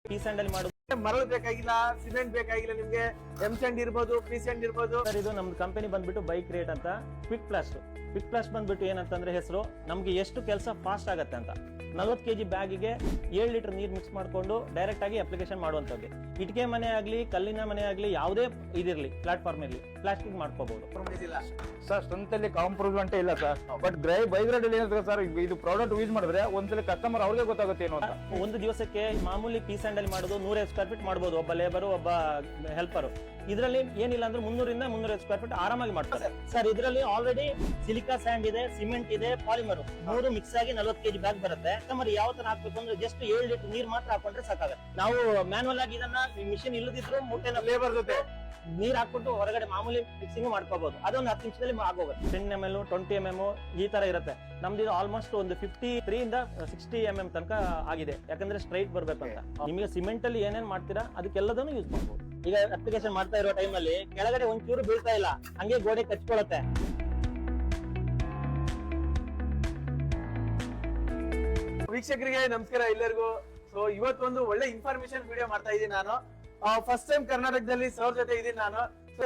P sandal ಮಾಡೋದು ಮರಳು ಬೇಕಾಗಿಲ್ಲ, ಸಿಮೆಂಟ್ ಬೇಕಾಗಿಲ್ಲ, ನಿಮ್ಗೆ ಎಂ ಸ್ಯಾಂಡ್ ಇರ್ಬೋದು, ಪಿ ಸ್ಯಾಂಡ್ ಇರ್ಬೋದು. ಸರ್ ಇದು ನಮ್ದು ಕಂಪನಿ ಬಂದ್ಬಿಟ್ಟು ಬೈಕ್ ರೇಟ್ ಅಂತ ಕ್ವಿಕ್ ಪ್ಲಾಸ್ಟ್. ಕ್ವಿಕ್ ಪ್ಲಾಸ್ಟ್ ಬಂದ್ಬಿಟ್ಟು ಏನಂತಂದ್ರೆ ಹೆಸರು, ನಮ್ಗೆ ಎಷ್ಟು ಕೆಲಸ ಫಾಸ್ಟ್ ಆಗತ್ತೆ ಅಂತ. 40 kg ಬ್ಯಾಗಿಗೆ 7 ಲೀಟರ್ ನೀರು ಮಿಕ್ಸ್ ಮಾಡ್ಕೊಂಡು ಡೈರೆಕ್ಟ್ ಆಗಿ ಅಪ್ಲಿಕೇಶನ್ ಮಾಡುವಂತದ್ದು. ಇಟ್ಟಿಗೆ ಮನೆ ಆಗ್ಲಿ, ಕಲ್ಲಿನ ಮನೆ ಆಗ್ಲಿ, ಯಾವುದೇ ಇದಿರ್ಲಿ ಪ್ಲಾಟ್ಫಾರ್ಮ್ ಇರ್ಲಿ ಪ್ಲಾಸ್ಟಿಕ್ ಮಾಡ್ಕೋಬಹುದು. ಸರ್ ಸ್ಟ್ರೆಂತ್ ಅಲ್ಲಿ ಕಾಂಪ್ರಮೈಸ್ ಇಲ್ಲ ಸರ್. ಬಟ್ ಬೈಕ್ ರೇಟ್ ಅಲ್ಲಿ ಏನಿದೆ ಸರ್, ಇದು ಪ್ರಾಡಕ್ಟ್ ಯೂಸ್ ಮಾಡಿದ್ರೆ ಒಂದ್ಸಲ ಕಸ್ಟಮರ್ ಅವ್ರಿಗೆ ಗೊತ್ತಾಗುತ್ತೆ ಏನು ಅಂತ. ಒಂದು ದಿವಸಕ್ಕೆ ಮಾಮೂಲಿ ಪೀಸ್ ಹ್ಯಾಂಡಲ್ ಮಾಡೋದು 150 ಸ್ಕ್ವೇರ್ ಫೀಟ್ ಮಾಡಬಹುದು, ಒಬ್ಬ ಲೇಬರ್ ಒಬ್ಬ ಹೆಲ್ಪರ್. ಇದರಲ್ಲಿ ಏನಿಲ್ಲ ಅಂದ್ರೆ 300 ರಿಂದ 350 ಸ್ಕ್ವೇರ್ ಫೀಟ್ ಆರಾಮಾಗಿ ಮಾಡ್ತಾರೆ ಸರ್. ಇದರಲ್ಲಿ ಆಲ್ರೆಡಿ ಸಿಲಿಕಾ ಸ್ಯಾಂಡ್ ಇದೆ, ಸಿಮೆಂಟ್ ಇದೆ, ಪಾಲಿಮರ್ 3 ಮಿಕ್ಸ್ ಆಗಿ 40 kg ಬ್ಯಾಗ್ ಬರುತ್ತೆ. ಕಸ್ಟಮರ್ ಯಾವ ತರ ಹಾಕ್ಬೇಕು ಅಂದ್ರೆ ಜಸ್ಟ್ 7 ಲೀಟರ್ ನೀರ್ ಮಾತ್ರ ಹಾಕೊಂಡ್ರೆ ಸಾಕಾಗುತ್ತೆ. ನಾವು ಮ್ಯಾನುವಲ್ ಆಗಿ ಇದನ್ನ ಮಿಷಿನ್ ಇಲ್ಲದಿದ್ರು ಮುಟ್ಟೆನ ಲೇಬರ್ ಜೊತೆ ನೀರ್ ಹಾಕ್ಬಿಟ್ಟು ಹೊರಗಡೆ ಮಾಮೂಲಿ ಫಿಕ್ಸಿಂಗ್ ಮಾಡ್ಕೋಬಹುದು. ಅದೊಂದು 10 ನಿಮಿಷದಲ್ಲಿ ಆಗೋಗುತ್ತೆ. 10 mm 20 mm ಈ ತರ ಇರುತ್ತೆ. ನಮ್ದು ಇದು ಆಲ್ಮೋಸ್ಟ್ ಒಂದು 53 ಇಂದ 60 mm ತನಕ ಆಗಿದೆ, ಯಾಕಂದ್ರೆ ಸ್ಟ್ರೈಟ್ ಬರ್ಬೇಕು ಅಂತ. ನಿಮಗೆ ಸಿಮೆಂಟ್ ಅಲ್ಲಿ ಏನೇನ್ ಮಾಡ್ತೀರಾ ಅದಕ್ಕೆಲ್ಲದನ್ನು ಯೂಸ್ ಮಾಡಬಹುದು. ಈಗ ಅಪ್ಲಿಕೇಶನ್ ಮಾಡ್ತಾ ಇರೋ ಟೈಮ್ ಅಲ್ಲಿ ಕೆಳಗಡೆ ಒಂಚೂರು ಬೀಳ್ತಾ ಇಲ್ಲ, ಹಂಗೆ ಗೋಡೆ ಕಚ್ಕೊಳತ್ತೆ. ವೀಕ್ಷಕರಿಗೆ ನಮಸ್ಕಾರ ಎಲ್ಲರಿಗೂ. ಸೊ ಇವತ್ತೊಂದು ಒಳ್ಳೆ ಇನ್ಫಾರ್ಮೇಶನ್ ವಿಡಿಯೋ ಮಾಡ್ತಾ ಇದ್ದೀನಿ ನಾನು. ಫಸ್ಟ್ ಟೈಮ್ ಕರ್ನಾಟಕದಲ್ಲಿ ಸರ್ ಜೊತೆ ಇದೀನಿ ನಾನು.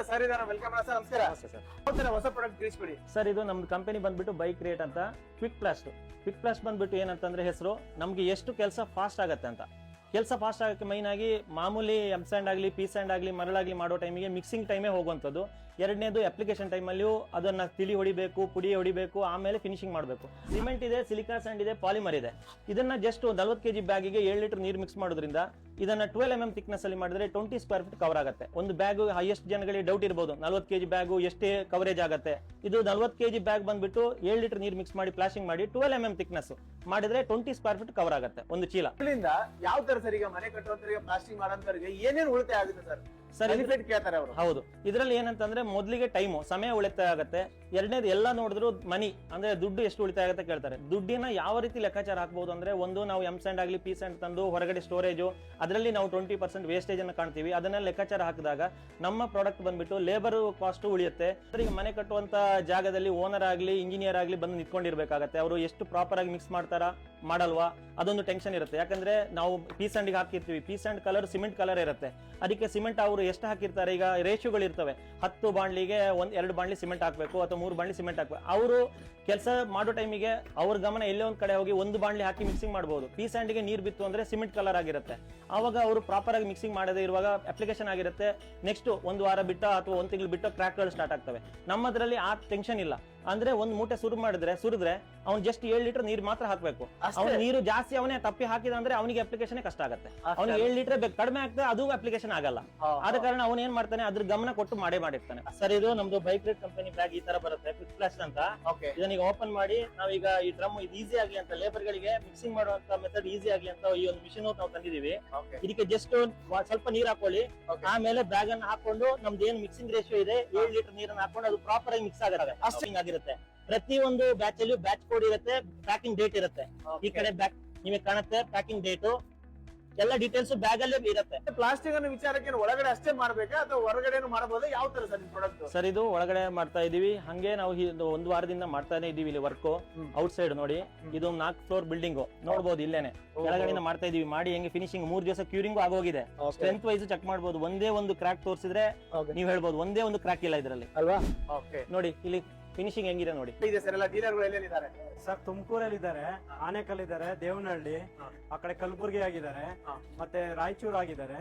ಸರ್ ಇದಾರ, ವೆಲ್ಕಮ್ ಸರ್. ನಮಸ್ಕಾರ. ಹೊಸ ಪ್ರಾಡಕ್ಟ್ ತಿಳಿಸ್ಬಿಡಿ ಸರ್. ಇದು ನಮ್ದು ಕಂಪನಿ ಬಂದ್ಬಿಟ್ಟು ಬೈಕ್ ರೇಟ್ ಅಂತ ಕ್ವಿಕ್ ಪ್ಲಾಸ್ಟ್. ಕ್ವಿಕ್ ಪ್ಲಾಸ್ಟ್ ಬಂದ್ಬಿಟ್ಟು ಏನಂತಂದ್ರೆ ಹೆಸರು, ನಮ್ಗೆ ಎಷ್ಟು ಕೆಲಸ ಫಾಸ್ಟ್ ಆಗತ್ತೆ ಅಂತ. ಕೆಲಸ ಫಾಸ್ಟ್ ಆಗಕ್ಕೆ ಮೈನ್ ಆಗಿ ಮಾಮೂಲಿ ಎಂ ಸ್ಯಾಂಡ್ ಆಗಲಿ, ಪಿ ಸ್ಯಾಂಡ್ ಆಗಲಿ, ಮರಳಾಗ್ಲಿ ಮಾಡೋ ಟೈಮಿಗೆ ಮಿಕ್ಸಿಂಗ್ ಟೈಮೇ ಹೋಗುವಂಥದ್ದು. ಎರಡನೇದು ಅಪ್ಲಿಕೇಶನ್ ಟೈಮಲ್ಲಿಯೂ ಅದನ್ನ ತಿಳಿ ಹೊಡಿಬೇಕು, ಪುಡಿ ಹೊಡಿಬೇಕು, ಆಮೇಲೆ ಫಿನಿಶಿಂಗ್ ಮಾಡಬೇಕು. ಸಿಮೆಂಟ್ ಇದೆ, ಸಿಲಿಕಾ ಸ್ಯಾಂಡ್ ಇದೆ, ಪಾಲಿಮರ್ ಇದೆ. ಇದನ್ನ ಜಸ್ಟ್ 40 kg ಬ್ಯಾಗಿಗೆ 7 ಲೀಟರ್ ನೀರು ಮಿಕ್ಸ್ ಮಾಡೋದ್ರಿಂದ ಇದನ್ನ 12 mm ಥಿಕ್ನೆಸ್ ಅಲ್ಲಿ ಮಾಡಿದ್ರೆ 20 ಸ್ಕ್ವೇರ್ ಫೀಟ್ ಕವರ್ ಆಗುತ್ತೆ. ಒಂದು ಬ್ಯಾಗ್ ಹೈಯೆಸ್ಟ್ ಜನಗಳಿಗೆ ಡೌಟ್ ಇರಬಹುದು, 40 kg ಬ್ಯಾಗು ಎಷ್ಟೇ ಕವರೇಜ್ ಆಗುತ್ತೆ. ಇದು 40 kg ಬ್ಯಾಗ್ ಬಂದ್ಬಿಟ್ಟು 7 ಲೀಟರ್ ನೀರು ಮಿಕ್ಸ್ ಮಾಡಿ ಪ್ಲಾಸ್ಟಿಂಗ್ ಮಾಡಿ 12 mm ಥಿಕ್ನೆಸ್ ಮಾಡಿದ್ರೆ 20 ಸ್ಕ್ವೇರ್ ಫೀಟ್ ಕವರ್ ಆಗುತ್ತೆ ಒಂದು ಚೀಲ. ಇದರಿಂದ ಯಾವ ತರ ಸರ್, ಈಗ ಮನೆ ಕಟ್ಟುವಂತರಿಗೆ, ಪ್ಲಾಸ್ಟಿಂಗ್ ಮಾಡೋಂತರಿಗೆ ಏನೇನು ಉಳಿತಾಯ ಆಗುತ್ತೆ ಸರ್? ಬೆನಿಫಿಟ್ ಕೇಳ್ತಾರೆ ಅವರು. ಹೌದು, ಇದರಲ್ಲಿ ಏನಂತಂದ್ರೆ ಮೊದಲಿಗೆ ಟೈಮು ಸಮಯ ಉಳಿತಾಯ ಆಗುತ್ತೆ. ಎರಡನೇದು ಎಲ್ಲ ನೋಡಿದ್ರು ಮನಿ ಅಂದ್ರೆ ದುಡ್ಡು ಎಷ್ಟು ಉಳಿತಾಯ ಆಗುತ್ತೆ ಕೇಳ್ತಾರೆ. ದುಡ್ಡಿನ ಯಾವ ರೀತಿ ಲೆಕ್ಕಾಚಾರ ಹಾಕಬಹುದು ಅಂದ್ರೆ, ಒಂದು ನಾವು ಎಂ ಸ್ಯಾಂಡ್ ಆಗಲಿ, ಪಿ ಸ್ಯಾಂಡ್ ತಂದು ಹೊರಗಡೆ ಸ್ಟೋರೇಜ್ ಅದರಲ್ಲಿ ನಾವು 20% ವೇಸ್ಟೇಜ್ ಅನ್ನು ಕಾಣ್ತೀವಿ. ಅದನ್ನ ಲೆಕ್ಕಾಚಾರ ಹಾಕಿದಾಗ ನಮ್ಮ ಪ್ರಾಡಕ್ಟ್ ಬಂದ್ಬಿಟ್ಟು ಲೇಬರ್ ಕಾಸ್ಟ್ ಉಳಿಯುತ್ತೆ. ಈಗ ಮನೆ ಕಟ್ಟುವಂತ ಜಾಗದಲ್ಲಿ ಓನರ್ ಆಗ್ಲಿ, ಇಂಜಿನಿಯರ್ ಆಗ್ಲಿ ಬಂದು ನಿಂತ್ಕೊಂಡಿರ್ಬೇಕಾಗತ್ತೆ. ಅವರು ಎಷ್ಟು ಪ್ರಾಪರ್ ಆಗಿ ಮಿಕ್ಸ್ ಮಾಡ್ತಾರಾ ಮಾಡಲ್ವಾ ಅದೊಂದು ಟೆನ್ಷನ್ ಇರುತ್ತೆ. ಯಾಕಂದ್ರೆ ನಾವು ಪಿ ಸ್ಯಾಂಡ್ ಹಾಕಿರ್ತೀವಿ, P sand colour cement colour ಇರುತ್ತೆ. ಅದಕ್ಕೆ ಸಿಮೆಂಟ್ ಅವರು ಎಷ್ಟು ಹಾಕಿರ್ತಾರೆ, ಈಗ ರೇಷಿಯೋಗಳು ಇರ್ತವೆ. 10 ಬಾಂಡ್ಲಿಗೆ 2 ಬಾಂಡ್ಲಿ ಸಿಮೆಂಟ್ ಹಾಕ್ಬೇಕು ಅಥವಾ 3 ಬಾಂಡ್ಲಿ ಸಿಮೆಂಟ್ ಹಾಕ್ಬೇಕು. ಅವರು ಕೆಲಸ ಮಾಡೋ ಟೈಮಿಗೆ ಅವ್ರ ಗಮನ ಎಲ್ಲೇ ಒಂದ್ ಕಡೆ ಹೋಗಿ 1 ಬಾಂಡ್ಲಿ ಹಾಕಿ ಮಿಕ್ಸಿಂಗ್ ಮಾಡಬಹುದು. ಪಿ ಸ್ಯಾಂಡ್ಗೆ ನೀರ್ ಬಿತ್ತು ಅಂದ್ರೆ ಸಿಮೆಂಟ್ ಕಲರ್ ಆಗಿರುತ್ತೆ. ಅವಾಗ ಅವರು ಪ್ರಾಪರ್ ಆಗಿ ಮಿಕ್ಸಿಂಗ್ ಮಾಡದೇ ಇರುವಾಗ ಅಪ್ಲಿಕೇಶನ್ ಆಗಿರುತ್ತೆ. ನೆಕ್ಸ್ಟ್ 1 ವಾರ ಬಿಟ್ಟ ಅಥವಾ 1 ತಿಂಗಳು ಬಿಟ್ಟು ಕ್ರ್ಯಾಕ್ಗಳು ಸ್ಟಾರ್ಟ್ ಆಗ್ತವೆ. ನಮ್ಮದ್ರಲ್ಲಿ ಆ ಟೆನ್ಷನ್ ಇಲ್ಲ. ಅಂದ್ರೆ ಒಂದ್ ಮೂಟೆ ಸುರಿದ್ರೆ ಅವ್ನು ಜಸ್ಟ್ 7 ಲೀಟರ್ ನೀರ್ ಮಾತ್ರ ಹಾಕ್ಬೇಕು. ಅವ್ನ ನೀರು ಜಾಸ್ತಿ ಅವನೇ ತಪ್ಪಿ ಹಾಕಿದ ಅಂದ್ರೆ ಅವನಿಗೆ ಅಪ್ಲಿಕೇಶನ್ ಕಷ್ಟ ಆಗುತ್ತೆ. ಅವ್ನಿಗೆ 7 ಲೀಟರ್ ಬೇಕು, ಕಡಿಮೆ ಆಗ್ತದೆ, ಅದು ಅಪ್ಲಿಕೇಶನ್ ಆಗಲ್ಲ. ಆದ ಕಾರಣ ಅವನ್ ಏನ್ ಮಾಡ್ತಾನೆ, ಅದ್ರ ಗಮನ ಕೊಟ್ಟು ಮಾಡಿರ್ತಾನೆ. ಸರ್ ಇದು ನಮ್ದು ಬೈಕ್ ರೇಟ್ ಕಂಪನಿ ಬ್ಯಾಗ್ ಈ ತರ ಬರುತ್ತೆ, ಕ್ವಿಕ್ ಪ್ಲಾಸ್ಟ್ ಅಂತ. ಇದನ್ನೀಗ ಓಪನ್ ಮಾಡಿ ನಾವೀಗ ಈ ಡ್ರಮ್ ಇದು ಈಸಿ ಆಗ್ಲಿ ಅಂತ, ಲೇಬರ್ ಗಳಿಗೆ ಮಿಕ್ಸಿಂಗ್ ಮಾಡುವಂತ ಮೆಥಡ್ ಈಸಿ ಆಗ್ಲಿ ಅಂತ ಈ ಒಂದು ಮಿಷಿನ್ ನಾವು ತಂದಿದೀವಿ. ಇದಕ್ಕೆ ಜಸ್ಟ್ ಸ್ವಲ್ಪ ನೀರ್ ಹಾಕೊಳ್ಳಿ, ಆಮೇಲೆ ಬ್ಯಾಗ್ ಅನ್ನ ಹಾಕೊಂಡು ನಮ್ದು ಏನ್ ಮಿಕ್ಸಿಂಗ್ ರೇಷಿಯೋ ಇದೆ 7 ಲೀಟರ್ ನೀರನ್ನ ಹಾಕೊಂಡು ಅದು ಪ್ರಾಪರ್ ಆಗಿ ಮಿಕ್ಸ್ ಆಗಿರುತ್ತೆ. ಪ್ರತಿ ಒಂದು ಬ್ಯಾಚ್ ಅಲ್ಲಿ ಬ್ಯಾಚ್ ಕೋಡ್ ಇರುತ್ತೆ, ಪ್ಯಾಕಿಂಗ್ ಡೇಟ್ ಇರುತ್ತೆ. ಈ ಕಡೆ ಬ್ಯಾಕ್ ನಿಮಗೆ ಕಾಣುತ್ತೆ ಪ್ಯಾಕಿಂಗ್ ಡೇಟ್, ಎಲ್ಲ ಡೀಟೇಲ್ಸ್ ಬ್ಯಾಗ್ ಅಲ್ಲೇ ಇರುತ್ತೆ. ಪ್ಲಾಸ್ಟಿಕ್ ಅನ್ನು ವಿಚಾರಕ್ಕೆ ಒಳಗಡೆ ಅಷ್ಟೇ ಮಾಡ್ಬೇಕಾ ಅಥವಾ ಹೊರಗಡೆ ಮಾಡಬಹುದು? ಯಾವ ತರ ಸರ್ ಪ್ರಾಡಕ್ಟ್? ಸರ್ ಇದು ಒಳಗಡೆ ಮಾಡ್ತಾ ಇದೀವಿ, ಹಂಗೆ ನಾವು 1 ವಾರದಿಂದ ಮಾಡ್ತಾನೆ ಇದೀವಿ. ಇಲ್ಲಿ ವರ್ಕ್ ಔಟ್ ಸೈಡ್ ನೋಡಿ, ಇದು 4 ಫ್ಲೋರ್ ಬಿಲ್ಡಿಂಗ್ ನೋಡಬಹುದು. ಇಲ್ಲೇನೆ ಕೆಳಗಡೆ ಮಾಡ್ತಾ ಇದೀವಿ. ಮಾಡಿ ಹೆಂಗೆ ಫಿನಿಶಿಂಗ್ 3 ದಿವಸ ಕ್ಯೂರಿಂಗ್ ಆಗೋಗಿದೆ. ಸ್ಟ್ರೆಂತ್ ವೈಸ್ ಚೆಕ್ ಮಾಡಬಹುದು. ಒಂದೇ ಒಂದು ಕ್ರಾಕ್ ತೋರಿಸಿದ್ರೆ ನೀವ್ ಹೇಳ್ಬೋದು ಒಂದೇ ಒಂದು ಕ್ರಾಕ್ ಇಲ್ಲ ಇದರಲ್ಲಿ ಅಲ್ವಾ? ನೋಡಿ ಇಲ್ಲಿ ಫಿನಿಶಿಂಗ್ ಹೆಂಗಿದೆ ನೋಡಿ. ಇದೆ ಸರ್. ಎಲ್ಲ ಡೀಲರ್ಗಳು ಎಲ್ಲೆಲ್ಲಿದ್ದಾರೆ ಸರ್? ತುಮಕೂರಲ್ಲಿ ಇದ್ದಾರೆ, ಆನೇಕಲ್ ಇದ್ದಾರೆ, ದೇವನಹಳ್ಳಿ, ಆ ಕಡೆ ಕಲಬುರ್ಗಿ ಆಗಿದ್ದಾರೆ, ಮತ್ತೆ ರಾಯಚೂರು ಆಗಿದ್ದಾರೆ,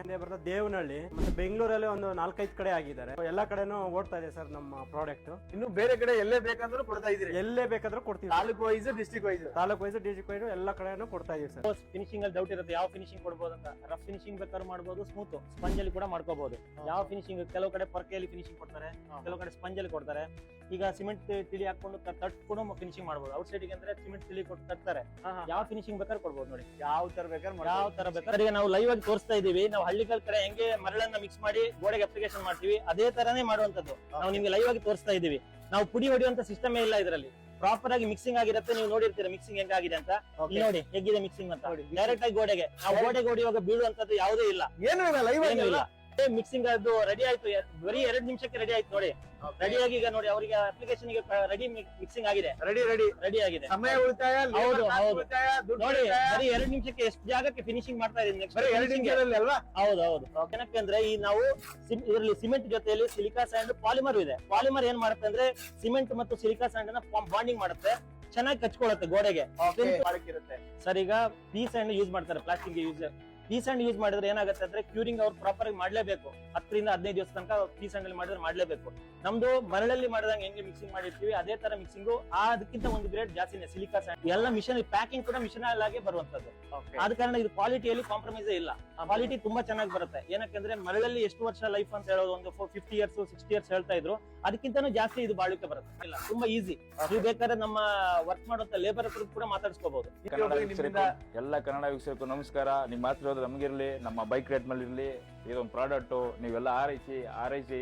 ದೇವನಹಳ್ಳಿ, ಮತ್ತೆ ಬೆಂಗಳೂರಲ್ಲಿ ಒಂದು 4-5 ಕಡೆ ಆಗಿದ್ದಾರೆ. ಎಲ್ಲಾ ಕಡೆನೂ ಓಡ್ತಾ ಇದೆ ಸರ್ ನಮ್ಮ ಪ್ರಾಡಕ್ಟ್. ಇನ್ನು ಬೇರೆ ಕಡೆ ಎಲ್ಲೇ ಬೇಕಂದ್ರೂ ಕೊಡ್ತಾ ಇದೀರಿ? ಎಲ್ಲೇ ಬೇಕಾದ್ರೂ ಕೊಡ್ತೀವಿ. Taluk wise, district wise, district wise ಎಲ್ಲಾ ಕಡೆನೂ ಕೊಡ್ತಾ ಇದೀವಿ ಸರ್. ಫಿನಿಶಿಂಗ್ ಅಲ್ಲಿ ಡೌಟ್ ಇರುತ್ತೆ, ಯಾವ ಫಿನಿಶಿಂಗ್ ಕೊಡಬಹುದು ಅಂತ. ರಫ್ ಫಿನಿಶಿಂಗ್ ಬೇಕಾದ್ರೂ ಮಾಡಬಹುದು, ಸ್ಮೂತ್ ಸ್ಪಂಜ್ ಅಲ್ಲಿ ಕೂಡ ಮಾಡ್ಕೋಬಹುದು. ಯಾವ ಫಿನಿಶಿಂಗ್, ಕೆಲವು ಕಡೆ ಪರ್ಕೆಯಲ್ಲಿ ಫಿನಿಶಿಂಗ್ ಕೊಡ್ತಾರೆ, ಕೆಲವು ಕಡೆ ಸ್ಪಂಜ್ ಅಲ್ಲಿ ಕೊಡ್ತಾರೆ. ಈಗ ಸಿಮೆಂಟ್ ತಿಳಿ ಹಾಕೊಂಡು ತಟ್ಕೊಂಡು ಫಿನಿಶಿಂಗ್ ಮಾಡಬಹುದು. ಔಟ್ ಸೈಡ್ ಅಂದ್ರೆ ಸಿಮೆಂಟ್ ತಿಳಿ ಕೊಟ್ಟು ತಟ್ತಾರೆ. ಯಾವ ಫಿನಿಶಿಂಗ್ ಬೇಕಾದ್ರೂ ಕೊಡ್ಬೋದು ನೋಡಿ, ಯಾವ ತರ ಬೇಕಾದ್ರೆ. ಈಗ ನಾವು ಲೈವ್ ಆಗಿ ತೋರಿಸ್ತಾ ಇದೀವಿ. ನಾವು ಹಳ್ಳಿಗಳ ಕಡೆ ಹೆಂಗೆ ಮರಳನ್ನ ಮಿಕ್ಸ್ ಮಾಡಿ ಗೋಡೆಗೆ ಅಪ್ಲಿಕೇಶನ್ ಮಾಡ್ತೀವಿ, ಅದೇ ತರನೇ ಮಾಡುವಂತದ್ದು ನಾವು ನಿಮ್ಗೆ ಲೈವ್ ಆಗಿ ತೋರಿಸ್ತಾ ಇದೀವಿ. ನಾವು ಪುಡಿ ಹೊಡಿಯುವಂತ ಸಿಸ್ಟಮ್ ಇಲ್ಲ ಇದರಲ್ಲಿ. ಪ್ರಾಪರ್ ಆಗಿ ಮಿಕ್ಸಿಂಗ್ ಆಗಿರುತ್ತೆ. ನೀವು ನೋಡಿರ್ತೀರಾ ಮಿಕ್ಸಿಂಗ್ ಹೆಂಗಾಗಿದೆ ಅಂತ. ನೋಡಿ ಹೇಗಿದೆ ಮಿಕ್ಸಿಂಗ್ ಅಂತ. ಡೈರೆಕ್ಟ್ ಆಗಿ ಗೋಡೆಗೆ ನಾವು ಗೋಡೆಗೆ ಹೊಡಿಯುವಾಗ ಬೀಳುವಂತದ್ದು ಯಾವುದೇ ಇಲ್ಲ, ಏನು ಇಲ್ಲ. ಲೈವ್ ಇಲ್ಲ. ಮಿಕ್ಸಿಂಗ್ ಅದು ರೆಡಿ ಆಯ್ತು, ಬರೀ 2 ನಿಮಿಷಕ್ಕೆ ರೆಡಿ ಆಯ್ತು ನೋಡಿ. ರೆಡಿ ಆಗಿ ಈಗ ನೋಡಿ ಅವರಿಗೆ ಅಪ್ಲಿಕೇಶನ್ ರೆಡಿ ಮಿಕ್ಸಿಂಗ್ ಆಗಿದೆ, ರೆಡಿ ಆಗಿದೆ. ಸಮಯ ಉಳಿತಾಯ, ಹೌದು, labor cost ಹೌದು. ಉಳಿತಾಯ, ದುಡ್ಡು ನೋಡಿ ಉಳಿತಾಯ. ಬರೀ 2 ನಿಮಿಷಕ್ಕೆ ಎಷ್ಟು ಜಾಗಕ್ಕೆ ಫಿನಿಶಿಂಗ್ ಮಾಡ್ತಾ ಇದೀನಿ ನೆಕ್ಸ್ಟ್. ಬರೀ 2 ನಿಮಿಷದಲ್ಲಿ ಅಲ್ವಾ? ಹೌದು. ಏನಕ್ಕಂದ್ರೆ ಈ ನಾವು ಇದರಲ್ಲಿ ಸಿಮೆಂಟ್ ಜೊತೆಯಲ್ಲಿ ಸಿಲಿಕಾ ಸ್ಯಾಂಡ್ ಪಾಲಿಮರ್ ಇದೆ. ಪಾಲಿಮರ್ ಏನ್ ಮಾಡುತ್ತೆ ಅಂದ್ರೆ ಸಿಮೆಂಟ್ ಮತ್ತು ಸಿಲಿಕಾ ಸ್ಯಾಂಡ್ ನ ಬಾಂಡಿಂಗ್ ಮಾಡುತ್ತೆ, ಚೆನ್ನಾಗಿ ಕಚ್ಕೊಳ್ಳುತ್ತೆ ಗೋಡೆಗೆ. ಇರುತ್ತೆ. ಸರ್ ಈಗ ಪೀ ಸ್ಯಾಂಡ್ ಯೂಸ್ ಮಾಡ್ತಾರೆ, plastic use. Pea and use ಮಾಡಿದ್ರೆ ಏನಾಗುತ್ತೆ ಅಂದ್ರೆ ಕ್ಯೂರಿಂಗ್ ಅವ್ರು ಪ್ರಾಪರ್ ಆಗಿ ಮಾಡ್ಲೇಬೇಕು. 10 ರಿಂದ 15 ದಿವಸ ತನಕ ಪೀ ಸ್ಯಾಂಡ್ ಅಲ್ಲಿ ಮಾಡಿದ್ರೆ ಮಾಡ್ಲೇಬೇಕು. ನಮ್ದು ಮರಳಲ್ಲಿ ಮಾಡಿದಂಗೆ ಹೆಂಗೆ ಮಿಕ್ಸಿಂಗ್ ಮಾಡಿರ್ತೀವಿ ಅದೇ ತರ ಮಿಕ್ಸಿಂಗು, ಅದಕ್ಕಿಂತ ಒಂದು ಗ್ರೇಡ್ ಜಾಸ್ತಿನೇ ಸಿಲಿಕಾ ಸ್ಯಾಂಡ್. ಎಲ್ಲ ಮಿಷನ್ ಪ್ಯಾಕಿಂಗ್ ಕೂಡ ಮಿಷನ್ ಆಗಿ ಬರುವಂತದ್ದು. ಆದ ಕಾರಣ ಇದು ಕ್ವಾಲಿಟಿಯಲ್ಲಿ ಕಾಂಪ್ರಮೈಸ್ ಇಲ್ಲ, ಕ್ವಾಲಿಟಿ ತುಂಬಾ ಚೆನ್ನಾಗಿ ಬರುತ್ತೆ. ಏನಕ್ಕಂದ್ರೆ ಮರಳಲ್ಲಿ ಎಷ್ಟು ವರ್ಷ ಲೈಫ್ ಅಂತ ಹೇಳೋದು ಒಂದು 50 ಇಯರ್ಸ್ 60 ಇಯರ್ಸ್ ಹೇಳ್ತಾ ಇದ್ರು, ಅದಕ್ಕಿಂತನೂ ಜಾಸ್ತಿ ಇದು ಬಾಳಿಕೆ ಬರುತ್ತೆ. ಇಲ್ಲ, ತುಂಬಾ ಈಸಿ. ನೀವು ಬೇಕಾದ್ರೆ ನಮ್ಮ ವರ್ಕ್ ಮಾಡುವಂತ ಲೇಬರ್ ಹತ್ರ ಕೂಡ ಮಾತಾಡಿಸ್ಕೋಬಹುದು. ಎಲ್ಲ ಕನ್ನಡ ವೀಕ್ಷಕರು ನಮಸ್ಕಾರ. ನಿಮ್ಮ ಮಾತ್ರ ನಮಗಿರ್ಲಿ, ನಮ್ಮ ಬೈಕ್ ರೇಟ್ ಮೇಲೆ ಇರ್ಲಿ, ಇದೊಂದು ಪ್ರಾಡಕ್ಟ್ ನೀವೆಲ್ಲ ಆರೈಸಿ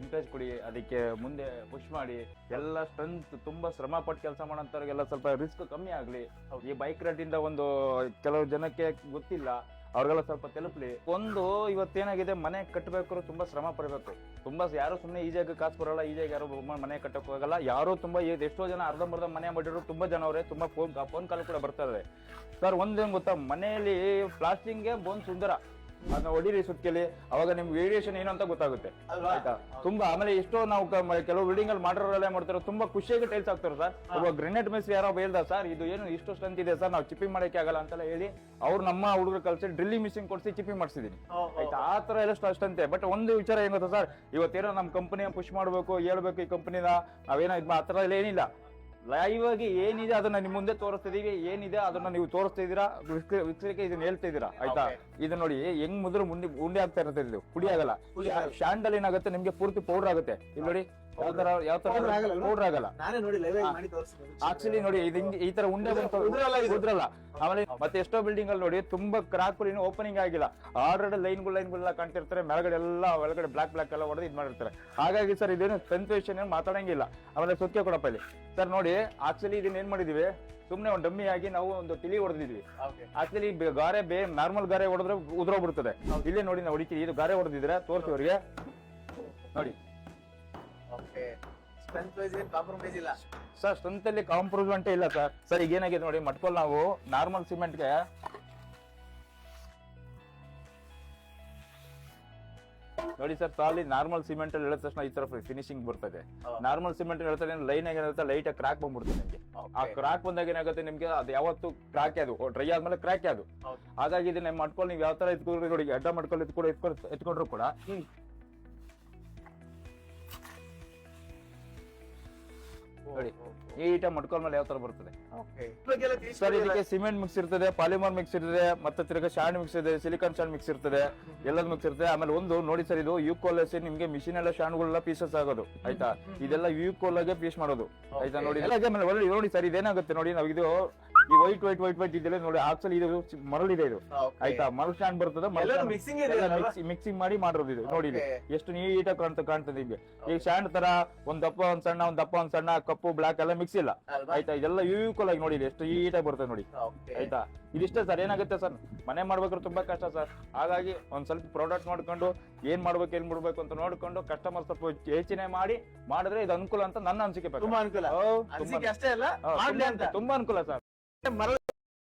ಎಂಕರೇಜ್ ಕೊಡಿ, ಅದಕ್ಕೆ ಮುಂದೆ ಪುಷ್ ಮಾಡಿ. ಎಲ್ಲ ಸ್ಟ್ರೆಂತ್ ತುಂಬಾ ಶ್ರಮ ಪಟ್ಟು ಕೆಲಸ ಮಾಡೋಂಥವ್ರಿಗೆಲ್ಲ ಸ್ವಲ್ಪ ರಿಸ್ಕ್ ಕಮ್ಮಿ ಆಗ್ಲಿ. ಈ ಬೈಕ್ ರೇಟ್ ಇಂದ ಒಂದು ಕೆಲವು ಜನಕ್ಕೆ ಗೊತ್ತಿಲ್ಲ, ಅವ್ರಿಗೆಲ್ಲ ಸ್ವಲ್ಪ ತಲುಪಲಿ. ಒಂದು ಇವತ್ತೇನಾಗಿದೆ, ಮನೆ ಕಟ್ಟಬೇಕಾದ್ರೂ ತುಂಬಾ ಶ್ರಮ ಪಡಬೇಕು. ತುಂಬಾ ಯಾರು ಸುಮ್ಮನೆ ಈಜಿಯಾಗಿ ಕಾಸು ಬರಲ್ಲ, ಈಜಿಯಾಗಿ ಯಾರು ಮನೆ ಕಟ್ಟಕ್ ಹೋಗಲ್ಲ. ಯಾರು ತುಂಬಾ ಎಷ್ಟೋ ಜನ ಅರ್ಧಂಬರ್ಧ ಮನೆ ಮಾಡಿದ್ರು ತುಂಬಾ ಜನ ಅವರೇ, ತುಂಬಾ ಫೋನ್ ಕಾಲ್ ಕೂಡ ಬರ್ತಾ ಇದೆ. ಸರ್ ಒಂದೇನ್ ಗೊತ್ತಾ, ಮನೆಯಲ್ಲಿ ಪ್ಲಾಸ್ಟಿಂಗ್ಗೆ ಬೋನ್ ಸುಂದರ, ಅದನ್ನ ಹೊಡಿರಿ ಸುತ್ತಲಿ, ಅವಾಗ ನಿಮ್ಗೆ ವೇರಿಯೇಷನ್ ಏನು ಅಂತ ಗೊತ್ತಾಗುತ್ತೆ, ಆಯ್ತಾ? ತುಂಬಾ ಆಮೇಲೆ ಎಷ್ಟೋ ನಾವು ಕೆಲವು ಬಿಲ್ಡಿಂಗ್ ಅಲ್ಲಿ ಮಾಡಿರೋರೆಲ್ಲ ಮಾಡ್ತಾರೆ, ತುಂಬಾ ಖುಷಿಯಾಗಿ ಟೈಲ್ಸ್ ಹಾಕ್ತಾರೆ ಸರ್. ಒಬ್ಬ ಗ್ರೆನೇಡ್ ಮಿಸ್ ಯಾರೋ ಹೇಳ್ದ, ಸರ್ ಇದು ಏನು ಇಷ್ಟು ಸ್ಟ್ರೆಂತ್ ಇದೆ ಸರ್, ನಾವು ಚಿಪ್ಪಿಂಗ್ ಮಾಡಕ್ಕೆ ಆಗಲ್ಲ ಅಂತೆಲ್ಲ ಹೇಳಿ ಅವ್ರು ನಮ್ಮ ಹುಡುಗರು ಕಲ್ಸಿ ಡ್ರಿಲ್ಲಿಂಗ್ ಮಿಷಿನ್ ಕೊಡ್ಸಿ ಚಿಪ್ಪಿಂಗ್ ಮಾಡಿಸಿದೀನಿ, ಆಯ್ತಾ? ಆ ತರ ಎಲ್ಲ ಅಷ್ಟಂತೆ. ಬಟ್ ಒಂದು ವಿಚಾರ ಏನ್ ಗೊತ್ತಾ ಸರ್, ಇವತ್ತೇನೋ ನಮ್ಮ ಕಂಪನಿಯ ಪುಷ್ ಮಾಡ್ಬೇಕು, ಹೇಳ್ಬೇಕು ಈ ಕಂಪನಿನ, ನಾವೇನೋ ಆ ತರ ಎಲ್ಲ ಏನಿಲ್ಲ. ಲೈವ್ ಆಗಿ ಏನಿದೆ ಅದನ್ನ ನಿಮ್ ಮುಂದೆ ತೋರಿಸ್ತಿದೀವಿ, ಏನಿದೆ ಅದನ್ನ ನೀವು ತೋರಿಸ್ತಿದ್ದೀರಾ, ವೀಕ್ಷಕರಿಗೆ ಇದನ್ನ ಹೇಳ್ತಿದ್ದೀರಾ, ಆಯ್ತಾ? ಇದು ನೋಡಿ ಹೆಂಗ್ ಮುದ್ರು ಉಂಡೆ ಆಗ್ತಾ ಇರುತ್ತೆ, ಇದು ಪುಡಿ ಆಗಲ್ಲ. ಶಾಂಡಲ್ ಏನಾಗುತ್ತೆ ನಿಮ್ಗೆ ಪೂರ್ತಿ ಪೌಡರ್ ಆಗುತ್ತೆ. ಇಲ್ಲಿ ನೋಡಿ ಯಾವ ತರ ಪೌಡರ್ ಆಗಲ್ಲ. ಆಕ್ಚುಲಿ ನೋಡಿ ಇದು ಈ ತರ ಉಂಡೆ ಉದ್ರಲ್ಲ. ಆಮೇಲೆ ಮತ್ತೆ ಎಷ್ಟೋ ಬಿಲ್ಡಿಂಗ್ ಅಲ್ಲಿ ನೋಡಿ ತುಂಬಾ ಕ್ರಾಕ್ ಓಪನಿಂಗ್ ಆಗಿಲ್ಲ, ಆಲ್ರೆಡಿ ಲೈನ್ಗಳೆಲ್ಲ ಕಾಣ್ತಿರ್ತಾರೆ, ಮೇಲ್ಗಡೆ ಎಲ್ಲ ಒಳಗಡೆ ಬ್ಲಾಕ್ ಎಲ್ಲ ಹೊಡೆದು ಇದ್ ಮಾಡಿರ್ತಾರೆ. ಹಾಗಾಗಿ ಸರ್ ಇದೇನು ಸೆನ್ಸೇಷನ್ ಏನು ಮಾತಾಡಂಗಿಲ್ಲ. ಆಮೇಲೆ ಸುಕ್ಕೆ ಕೊಡಪ್ಪ ಇಲ್ಲಿ ಸರ್ ನೋಡಿ, ಆಕ್ಚುಲಿ ಇದನ್ನ ಏನ್ ಮಾಡಿದೀವಿ, ಸುಮ್ನೆ ಒಂದು ಡಮ್ಮಿ ಆಗಿ ನಾವು ಒಂದು ತಿಳಿ ಹೊಡೆದಿದ್ವಿ. ಆಕ್ಚುಲಿ ಗಾರೆ ನಾರ್ಮಲ್ ಗಾರೆ ಹೊಡೆದ್ರೆ ಉದ್ರೋಗ್ಬಿಡ್ತದೆ. ಇಲ್ಲೇ ನೋಡಿ ನಾವು ಹೊಡಿತೀವಿ, ಇದು ಗಾರೆ ಹೊಡೆದಿದ್ರೆ ತೋರಿಸ್ತೀವ್ರಿಗೆ ನೋಡಿ. ಸರ್ ಸ್ಟ್ರೆಂತ್ ಅಲ್ಲಿ ಕಾಂಪ್ರಮೈಸ್ ಇಲ್ಲ ಸರ್. ಸರ್ ಈಗ ಏನಾಗಿದೆ ನೋಡಿ, ಮಟ್ಕೋಲ್ ನಾವು ನಾರ್ಮಲ್ ಸಿಮೆಂಟ್ಗೆ ನೋಡಿ ಸರ್, ಸಾಲಿ ನಾರ್ಮಲ್ ಸಿಮೆಂಟ್ ಅಲ್ಲಿ ಹೇಳಿದ ತಕ್ಷಣ ಈ ತರ ಫಿನಿಶಿಂಗ್ ಬರ್ತದೆ. ನಾರ್ಮಲ್ ಸಿಮೆಂಟ್ ಹೇಳ್ತಾರೆ ಲೈನ್ ಆಗಿರುತ್ತೆ, ಲೈಟ್ ಆಗಿ ಕ್ರಾಕ್ ಬಂದ್ಬಿಡುತ್ತೆ ನಿಮ್ಗೆ. ಆ ಕ್ರಾಕ್ ಬಂದಾಗ ಏನಾಗುತ್ತೆ ನಿಮ್ಗೆ, ಅದು ಯಾವತ್ತು ಕ್ರಾಕ್ ಅದು ಡ್ರೈ ಆದ್ಮೇಲೆ ಕ್ರಾಕ್ ಅದು. ಹಾಗಾಗಿ ಇದನ್ನ ಮಟ್ಕೋಲ್ ನೀವು ಯಾವ ತರ ಎತ್ಕೊಂಡ್ರಿ ನೋಡಿ, ಅಡ್ಡ ಮಟ್ಕೋಲ್ ಎತ್ಕೊಂಡ್ರು ಕೂಡ ನೋಡಿ ನೀಟಾಗಿ ಮಟ್ಕೋಲ್ ಮೇಲೆ ಯಾವ ತರ ಬರ್ತದೆ ಸರ್. ಇದಕ್ಕೆ ಸಿಮೆಂಟ್ ಮಿಕ್ಸ್ ಇರ್ತದೆ, ಪಾಲಿಮರ್ ಮಿಕ್ಸ್ ಇರ್ತದೆ, ಮತ್ತೆ ತಿರ್ಗಾ ಶಾಂಡ್ ಮಿಕ್ಸ್ ಇದೆ, ಸಿಲಿಕಾನ್ ಶಾಂಡ್ ಮಿಕ್ಸ್ ಇರ್ತದೆ, ಎಲ್ಲದ್ ಮಿಕ್ಸ್ ಇರ್ತದೆ. ಆಮೇಲೆ ಒಂದು ನೋಡಿ ಸರ್, ಇದು ಯೂಕೋಲ್ ನಿಮ್ಗೆ ಮಿಷಿನ್ ಎಲ್ಲ ಶಾಂಡ್ಗಳೆಲ್ಲ ಪೀಸಸ್ ಆಗೋದು, ಆಯ್ತಾ? ಇದೆಲ್ಲ ಯೂಕೋಲ್ ಆಗಿ ಪೀಸ್ ಮಾಡೋದು, ಆಯ್ತಾ? ನೋಡಿ ನೋಡಿ ಸರ್, ಇದೇನಾಗುತ್ತೆ ನೋಡಿ, ನಾವು ಇದು ಈ ವೈಟ್ ಇದೆಲ್ಲ ನೋಡಿ, ಆಕ್ಚುಲಿ ಇದು ಮರಳಿದೆ, ಇದು ಆಯ್ತಾ? ಮರಳು ಸ್ಟ್ಯಾಂಡ್ ಬರ್ತದೆ, ಮಿಕ್ಸಿಂಗ್ ಮಾಡಿ ಮಾಡಿರೋದು ಇದು. ನೋಡಿ ಎಷ್ಟು ನೀಟಾಗಿ ಕಾಣ್ತದೆ ನಿಮ್ಗೆ. ಈಗ ಸ್ಟ್ಯಾಂಡ್ ತರ ಒಂದ್ ದಪ್ಪ ಒಂದ್ ಸಣ್ಣ ಕಪ್ಪು ಬ್ಲಾಕ್ ಎಲ್ಲ ಮಿಕ್ಸ್ ಇಲ್ಲ, ಆಯ್ತಾ? ಇದೆಲ್ಲ ಯೂಕೋಲ್ ಆಗಿ ನೋಡಿ ಎಷ್ಟು ನೀಟಾಗಿ ಬರ್ತದೆ ನೋಡಿ, ಆಯ್ತಾ? ಇದಿಷ್ಟೇ ಸರ್. ಏನಾಗುತ್ತೆ ಸರ್, ಮನೆ ಮಾಡ್ಬೇಕಾದ್ರೆ ತುಂಬಾ ಕಷ್ಟ ಸರ್. ಹಾಗಾಗಿ ಒಂದ್ ಸ್ವಲ್ಪ ಪ್ರಾಡಕ್ಟ್ ನೋಡ್ಕೊಂಡು ಏನ್ ಮಾಡ್ಬೇಕು ಅಂತ ನೋಡ್ಕೊಂಡು ಕಸ್ಟಮರ್ ಸ್ವಲ್ಪ ಯೋಚನೆ ಮಾಡಿದ್ರೆ ಇದು ಅನುಕೂಲ ಅಂತ ನನ್ನ ಅನಿಸಿಕೆ. ತುಂಬಾ ಅನುಕೂಲ, ತುಂಬಾ ಅನುಕೂಲ ಸರ್.